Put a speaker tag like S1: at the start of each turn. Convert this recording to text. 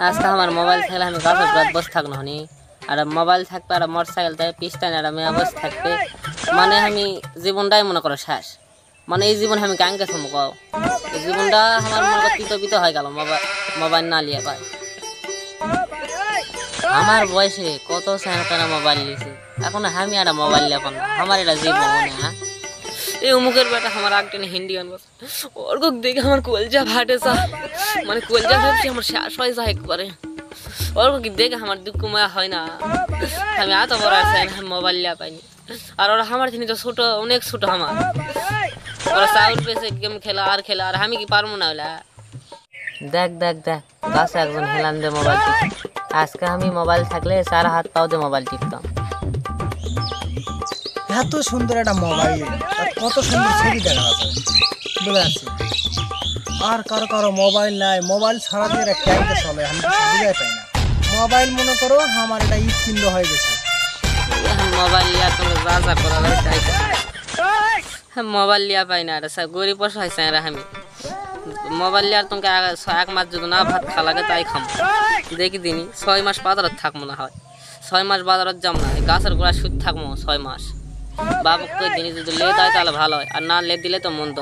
S1: আজকে আমার মোবাইল থাকলে আমি গাছের গোড়ায় বসে থাকবো হনি। আর মোবাইল থাকবে আর মোটরসাইকেল থাকে পিস্টানে আর মেয়ে বসে থাকবে, মানে আমি জীবনটাই মনে করো শেষ। মানে এই জীবন আমি গান গেছি কও, এই জীবনটা আমার মনে করো তিত হয়ে গেল মোবাইল না লিয়ে পাই। আমার বয়সে কত স্যাংরা মোবাইল নিয়েছে, এখন আমি একটা মোবাইল লেপাম না, আমার এটা জীবন। হ্যাঁ এই অমুকের বেটা আমার একদিন হিন্দি গান বসে, ওর দেখে আমার কলজা ফাটে যায়, মানে কলজা ভাবছি আমার শেষ হয়ে যায় একবারে। ওর দেখে আমার দুঃখ মায়া হয় না, আমি এত বড় আছে মোবাইল লিয়া পাইনি। আর ওরা আমার তিনি তো ছোট, অনেক ছোট আমার। ওরা চাউল পেয়েছে গেম খেলা আর খেলা, আর আমি কি পারবো না ওলা। দেখ দেখ দেখ গাছে একজন হেলান দে মোবাইল টিপ, আজকে আমি মোবাইল থাকলে সারা হাত পাও দিয়ে মোবাইল টিপতাম।
S2: এত সুন্দর একটা মোবাইল, কত সুন্দর ছবি দেখা যাচ্ছে বুঝে আছি। আর কারো কারো মোবাইল নাই, মোবাইল ছাড়া দিয়ে একটা চলে, আমি বুঝাই পাই না। মোবাইল মনে করো আমার এটা ঈদকিন্দ হয়ে গেছে।
S1: মোবাইল লিয়া তুমি যা যা করা লাগে তাই মোবাইল লিয়া পাই না, এটা গরিব পয়সা হয়েছে আমি মোবাইল লিয়ার তোমাকে 1 মাস যদি না ভাত খা লাগে তাই খাম। দেখি দিনই 6 মাস বাজারত থাকবো না হয়, 6 মাস বাজারত যাম না, গাছের গোড়া সুদ থাকবো 6 মাস। বাবুকে দিনই যদি লে দেয় তাহলে ভালো হয়, আর না লে দিলে তো মন্দ।